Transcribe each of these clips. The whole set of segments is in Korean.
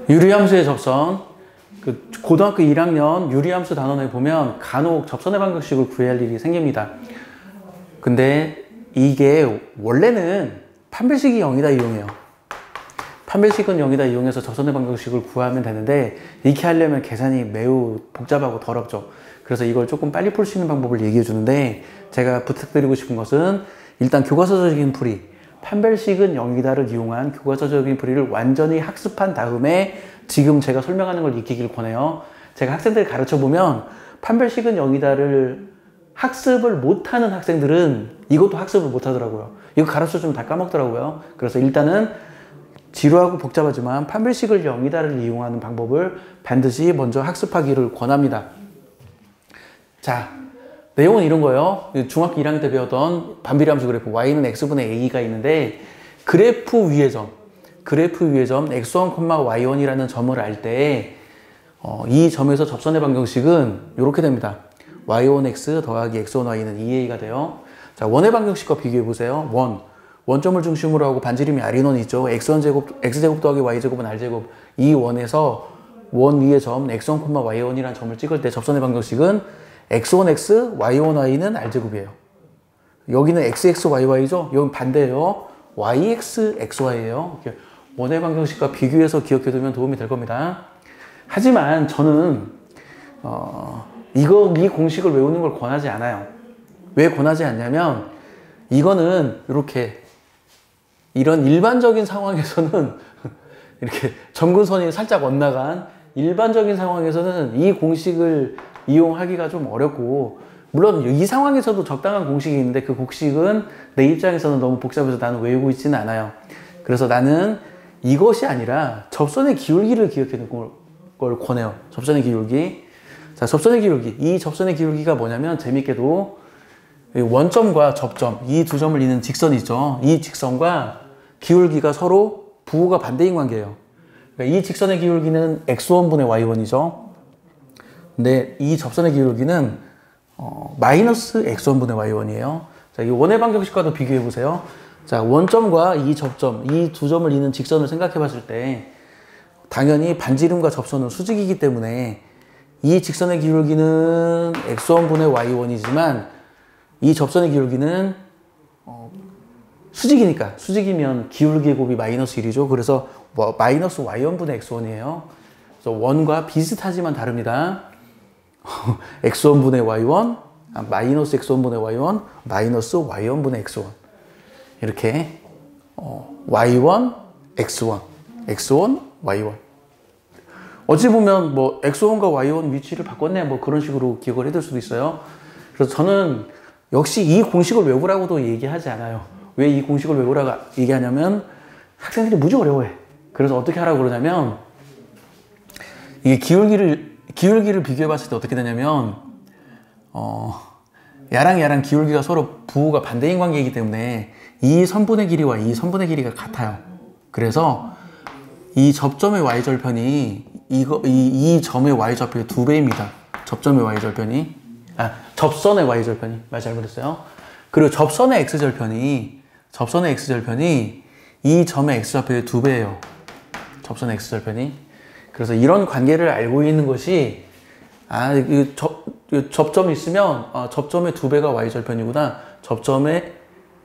유리함수의 접선. 그 고등학교 1학년 유리함수 단원에 보면 간혹 접선의 방정식을 구해야 할 일이 생깁니다. 근데 이게 원래는 판별식이 0이다 이용해요. 판별식은 0이다 이용해서 접선의 방정식을 구하면 되는데 이렇게 하려면 계산이 매우 복잡하고 더럽죠. 그래서 이걸 조금 빨리 풀 수 있는 방법을 얘기해 주는데, 제가 부탁드리고 싶은 것은 일단 교과서적인 풀이, 판별식은 0이다를 이용한 교과서적인 풀이를 완전히 학습한 다음에 지금 제가 설명하는 걸 익히길 권해요. 제가 학생들 가르쳐 보면 판별식은 0이다를 학습을 못하는 학생들은 이것도 학습을 못하더라고요. 이거 가르쳐 주면 다 까먹더라고요. 그래서 일단은 지루하고 복잡하지만 판별식을 0이다를 이용하는 방법을 반드시 먼저 학습하기를 권합니다. 자, 내용은 이런 거예요. 중학교 1학년 때 배웠던 반비례함수 그래프 y는 x분의 a가 있는데, 그래프 위의 점 x1, y1이라는 점을 알 때 이 점에서 접선의 방정식은 이렇게 됩니다. y1x 더하기 x1y는 2a가 돼요. 자, 원의 방정식과 비교해 보세요. 원점을 중심으로 하고 반지름이 r인원이 있죠. x제곱 더하기 y제곱은 r제곱. 이 원에서 원 위의 점 x1, y1이라는 점을 찍을 때 접선의 방정식은 x1x, y1y는 r제곱이에요. 여기는 xxyy죠. 여기는 반대예요. yxxy예요. 원의 방정식과 비교해서 기억해두면 도움이 될 겁니다. 하지만 저는 이 공식을 외우는 걸 권하지 않아요. 왜 권하지 않냐면, 이거는 이런 일반적인 상황에서는 이렇게 점근선이 살짝 엇나간 일반적인 상황에서는 이 공식을 이용하기가 좀 어렵고, 물론 이 상황에서도 적당한 공식이 있는데 그 공식은 내 입장에서는 너무 복잡해서 나는 외우고 있지는 않아요. 그래서 나는 이것이 아니라 접선의 기울기를 기억해 두는 걸 권해요. 접선의 기울기. 자, 접선의 기울기. 이 접선의 기울기가 뭐냐면, 재밌게도 원점과 접점, 이 두 점을 잇는 직선이 있죠. 이 직선과 기울기가 서로 부호가 반대인 관계예요. 그러니까 이 직선의 기울기는 x1분의 y1이죠. 근데 이 접선의 기울기는 마이너스 x1분의 y1이에요. 자, 이 원의 방정식과도 비교해 보세요. 자, 원점과 이 접점, 이 두 점을 잇는 직선을 생각해 봤을 때 당연히 반지름과 접선은 수직이기 때문에 이 직선의 기울기는 x1분의 y1이지만 이 접선의 기울기는 수직이니까, 수직이면 기울기의 곱이 마이너스 1이죠. 그래서 마이너스 y1분의 x1이에요. 그래서 원과 비슷하지만 다릅니다. x1분의 y1, 마이너스 x1분의 y1, 마이너스 y1분의 x1. 이렇게 y1, x1, x1, y1. 어찌 보면 뭐 x1과 y1 위치를 바꿨네, 뭐 그런 식으로 기억을 해둘 수도 있어요. 그래서 저는 역시 이 공식을 외우라고도 얘기하지 않아요. 왜 이 공식을 외우라고 얘기하냐면, 학생들이 무지 어려워해. 그래서 어떻게 하라고 그러냐면, 이게 기울기를 비교해 봤을 때 어떻게 되냐면, 야랑 기울기가 서로 부호가 반대인 관계이기 때문에 이 선분의 길이와 이 선분의 길이가 같아요. 그래서 이 접점의 y절편이 이 점의 y좌표의 2배입니다. 접점의 y절편이, 접선의 y절편이, 말 잘못했어요. 그리고 접선의 x절편이 이 점의 x좌표의 2배예요. 접선의 x절편이. 그래서 이런 관계를 알고 있는 것이, 접점이 있으면 접점의 2배가 y절편이구나. 접점의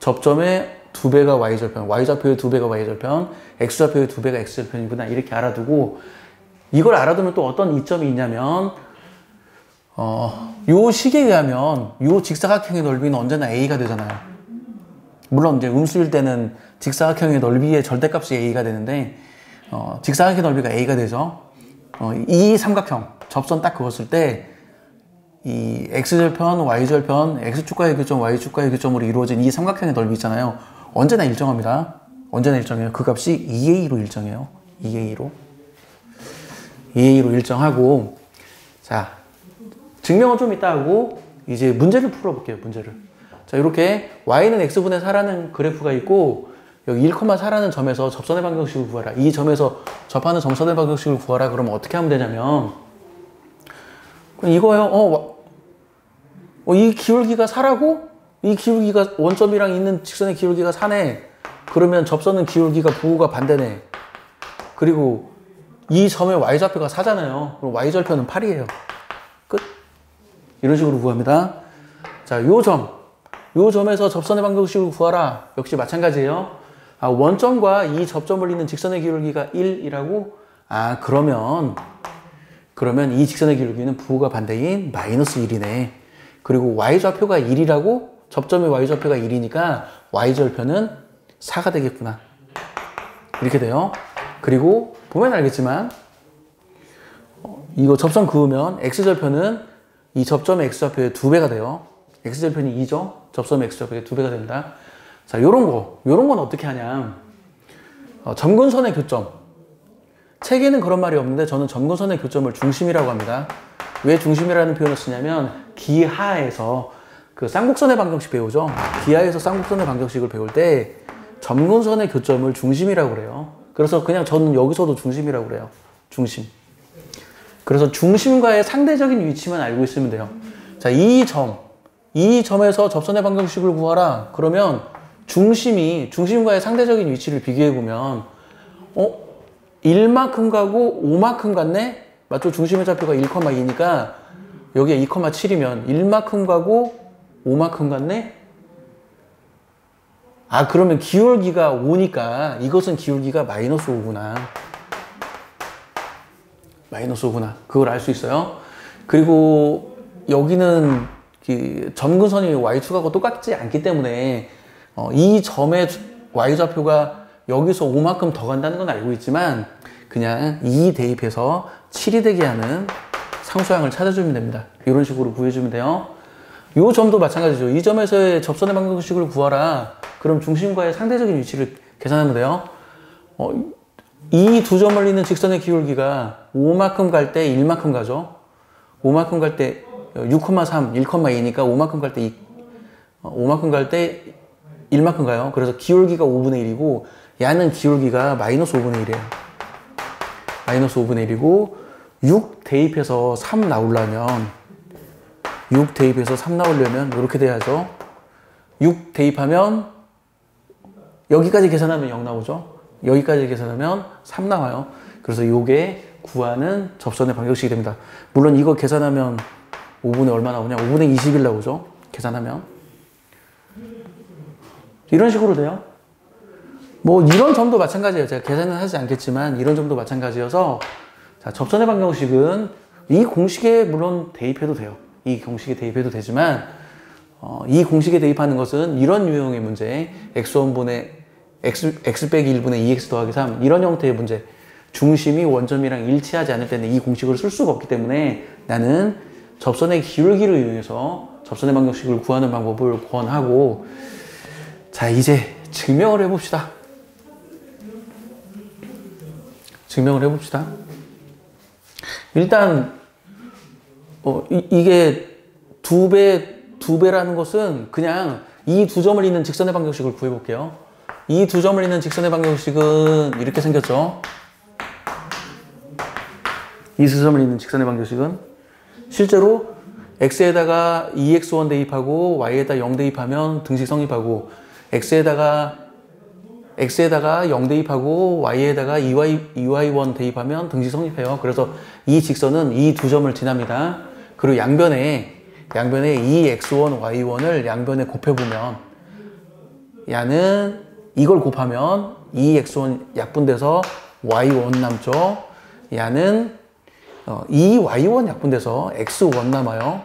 2배가 y절편, y좌표의 2배가 y절편, x좌표의 2배가 x절편이구나. 이렇게 알아두고, 이걸 알아두면 또 어떤 이점이 있냐면, 요 식에 의하면 요 직사각형의 넓이는 언제나 a가 되잖아요. 물론 이제 음수일 때는 직사각형의 넓이의 절대값이 a가 되는데, 직사각형의 넓이가 a가 되죠. 이 삼각형, 접선 딱 그었을 때, 이 x절편, y절편, x축과의 교점, y축과의 교점으로 이루어진 이 삼각형의 넓이 있잖아요. 언제나 일정합니다. 언제나 일정해요. 그 값이 2a로 일정해요. 2a로 일정하고, 자, 증명은 좀 이따 하고, 이제 문제를 풀어볼게요, 문제를. 자, 이렇게 y는 x분의 4라는 그래프가 있고, 여기 1,4라는 점에서 접선의 방정식을 구하라. 이 점에서 접하는 점선의 방정식을 구하라. 그러면 어떻게 하면 되냐면, 이거요. 이 기울기가 4라고? 이 기울기가 원점이랑 있는 직선의 기울기가 4네. 그러면 접선은 기울기가 부호가 반대네. 그리고 이 점의 y좌표가 4잖아요. 그럼 y절편은 8이에요. 끝. 이런 식으로 구합니다. 자, 요 점에서 접선의 방정식을 구하라. 역시 마찬가지예요. 원점과 이 접점을 잇는 직선의 기울기가 1이라고? 그러면 이 직선의 기울기는 부호가 반대인 마이너스 1이네. 그리고 y좌표가 1이라고? 접점의 y좌표가 1이니까 y절편은 4가 되겠구나. 이렇게 돼요. 그리고 보면 알겠지만 이거 접선 그으면 x절편은 이 접점의 x좌표의 2배가 돼요. x절편이 2죠. 접점의 x좌표의 2배가 됩니다. 자, 요런 건 어떻게 하냐. 점근선의 교점. 책에는 그런 말이 없는데 저는 점근선의 교점을 중심이라고 합니다. 왜 중심이라는 표현을 쓰냐면 기하에서 그 쌍곡선의 방정식 배우죠. 기하에서 쌍곡선의 방정식을 배울 때 점근선의 교점을 중심이라고 그래요. 그래서 그냥 저는 여기서도 중심이라고 그래요. 중심. 그래서 중심과의 상대적인 위치만 알고 있으면 돼요. 자, 이 점에서 접선의 방정식을 구하라. 그러면 중심과의 상대적인 위치를 비교해보면 1만큼 가고 5만큼 같네? 맞죠? 중심의 좌표가 1,2니까 여기에 2,7이면 1만큼 가고 5만큼 같네? 그러면 기울기가 5니까 이것은 기울기가 마이너스 5구나. 마이너스 5구나. 그걸 알 수 있어요. 그리고 여기는 점근선이 y2하고 똑같지 않기 때문에 이 점의 y좌표가 여기서 5만큼 더 간다는 건 알고 있지만 그냥 2 대입해서 7이 되게 하는 상수항을 찾아주면 됩니다. 이런 식으로 구해주면 돼요. 이 점도 마찬가지죠. 이 점에서의 접선의 방정식을 구하라. 그럼 중심과의 상대적인 위치를 계산하면 돼요. 이 두 점을 잇는 직선의 기울기가 5만큼 갈 때 1만큼 가죠. 5만큼 갈 때 6,3, 1,2니까 5만큼 갈 때 5만큼 갈 때 1만큼 가요. 그래서 기울기가 5분의 1이고 야는 기울기가 마이너스 5분의 1이에요. 마이너스 5분의 1이고 6 대입해서 3 나오려면 이렇게 돼야죠. 6 대입하면 여기까지 계산하면 0 나오죠. 여기까지 계산하면 3 나와요. 그래서 이게 구하는 접선의 방정식이 됩니다. 물론 이거 계산하면 5분의 얼마 나오냐? 5분의 21 나오죠. 계산하면. 이런 식으로 돼요. 뭐 이런 점도 마찬가지예요. 제가 계산은 하지 않겠지만 이런 점도 마찬가지여서 자, 접선의 방정식은 이 공식에 물론 대입해도 돼요. 이 공식에 대입해도 되지만 이 공식에 대입하는 것은 이런 유형의 문제 x1분의 x 빼기 1분의 2x 더하기 3 이런 형태의 문제 중심이 원점이랑 일치하지 않을 때는 이 공식을 쓸 수가 없기 때문에 나는 접선의 기울기를 이용해서 접선의 방정식을 구하는 방법을 권하고 자 이제 증명을 해봅시다. 일단 이게 두 배라는 것은 그냥 이 두 점을 잇는 직선의 방정식을 구해볼게요. 이 두 점을 잇는 직선의 방정식은 이렇게 생겼죠. 이 두 점을 잇는 직선의 방정식은 실제로 x에다가 2x1 대입하고 y에다 0 대입하면 등식 성립하고 x에다가 0 대입하고 y에다가 2y1 대입하면 등식 성립해요. 그래서 이 직선은 이 두 점을 지납니다. 그리고 양변에 2x1, y1을 양변에 곱해보면 야는 이걸 곱하면 2x1 약분돼서 y1 남죠. 야는 2y1 약분돼서 x1 남아요.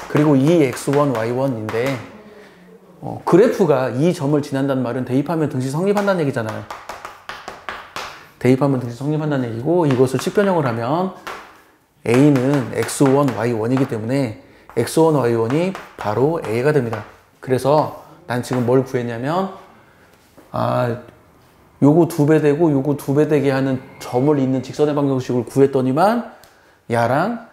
그리고 2x1, y1인데 그래프가 이 점을 지난다는 말은 대입하면 등식 성립한다는 얘기잖아요. 대입하면 등식 성립한다는 얘기고 이것을 측변형을 하면 A는 x1, y1이기 때문에 x1, y1이 바로 A가 됩니다. 그래서 난 지금 뭘 구했냐면 요거 2배 되고 요거 2배 되게 하는 점을 잇는 직선의 방정식을 구했더니만 야랑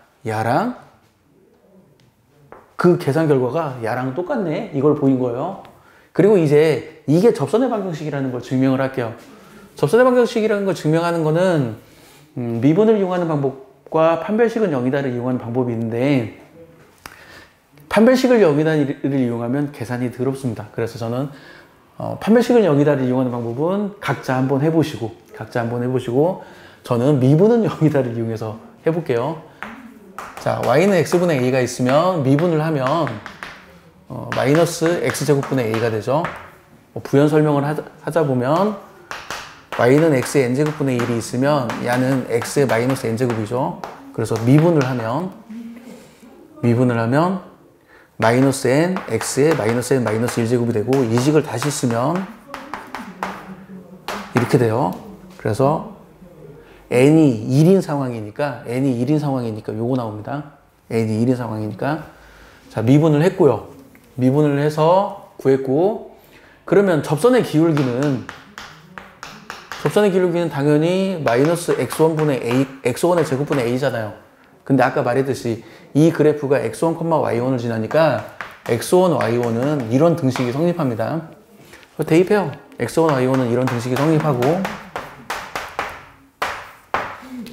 그 계산 결과가 야랑 똑같네. 이걸 보인 거예요. 그리고 이제 이게 접선의 방정식이라는 걸 증명을 할게요. 접선의 방정식이라는 걸 증명하는 거는 미분을 이용하는 방법과 판별식은 0이다를 이용하는 방법이 있는데 판별식을 0이다를 이용하면 계산이 더럽습니다. 그래서 저는 판별식을 0이다를 이용하는 방법은 각자 한번 해보시고 저는 미분은 0이다를 이용해서 해볼게요. 자, y는 x분의 a가 있으면 미분을 하면 마이너스 x제곱분의 a가 되죠. 부연 설명을 하자 보면 y는 x의 n제곱분의 1이 있으면 야는 x의 마이너스 n제곱이죠. 그래서 미분을 하면 마이너스 n x의 마이너스 n 마이너스 1제곱이 되고 이식을 다시 쓰면 이렇게 돼요. 그래서 n이 1인 상황이니까 요거 나옵니다. n이 1인 상황이니까 자, 미분을 했고요. 미분을 해서 구했고, 그러면 접선의 기울기는 당연히 마이너스 x1분의 a, x1의 제곱분의 a잖아요. 근데 아까 말했듯이 이 그래프가 x1, y1을 지나니까 x1, y1은 이런 등식이 성립합니다. 대입해요. x1, y1은 이런 등식이 성립하고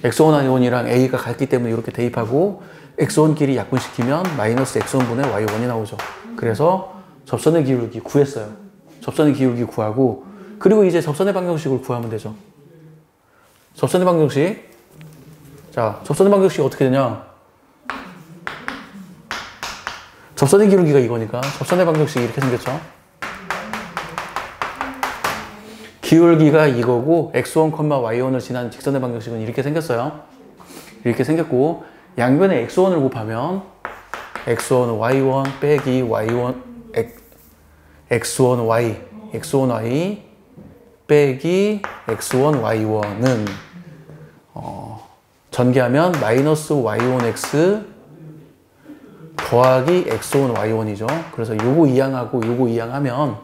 x1, y1이랑 a가 같기 때문에 이렇게 대입하고 x1끼리 약분시키면 마이너스 x1분의 y1이 나오죠. 그래서 접선의 기울기 구했어요. 접선의 기울기 구하고, 그리고 이제 접선의 방정식을 구하면 되죠. 접선의 방정식. 자, 접선의 방정식이 어떻게 되냐? 접선의 기울기가 이거니까 접선의 방정식이 이렇게 생겼죠. 기울기가 이거고 x1, y1을 지난 직선의 방정식은 이렇게 생겼어요. 이렇게 생겼고, 양변에 x1을 곱하면 x1, y1 빼기 y1, x1y 빼기 x1, y1은 전개하면 마이너스 y1x 더하기 x1, y1이죠. 그래서 요거 이항하고 요거 이항하면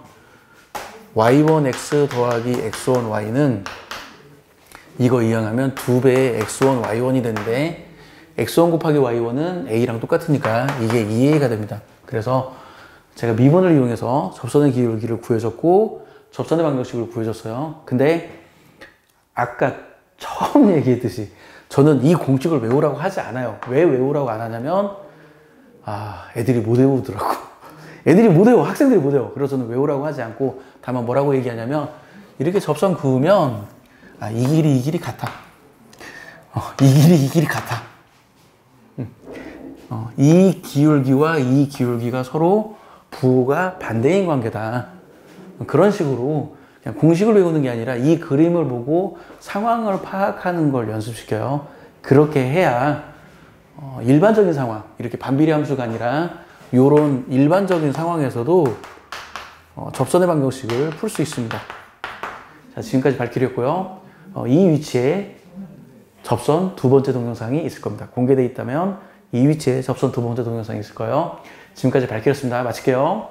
y1x 더하기 x1y는 이거 이항하면 2배의 x1, y1이 되는데 x1 곱하기 y1은 a랑 똑같으니까 이게 2a가 됩니다. 그래서 제가 미분을 이용해서 접선의 기울기를 구해줬고 접선의 방정식을 구해줬어요. 근데 아까 처음 얘기했듯이 저는 이 공식을 외우라고 하지 않아요. 왜 외우라고 안 하냐면 애들이 못 외우더라고. 애들이 못 외워. 학생들이 못 외워. 그래서 저는 외우라고 하지 않고 다만 뭐라고 얘기하냐면 이렇게 접선 그으면 이 길이 이 길이 같아. 이 길이 이 길이 같아. 이 기울기와 이 기울기가 서로 부호가 반대인 관계다. 그런 식으로 그냥 공식을 외우는 게 아니라 이 그림을 보고 상황을 파악하는 걸 연습시켜요. 그렇게 해야 일반적인 상황, 이렇게 반비례 함수가 아니라 이런 일반적인 상황에서도 접선의 방정식을 풀 수 있습니다. 자, 지금까지 발키리였고요. 이 위치에 접선 두 번째 동영상이 있을 겁니다. 공개되어 있다면 이 위치에 접선 두 번째 동영상이 있을 거예요. 지금까지 발키리였습니다. 마칠게요.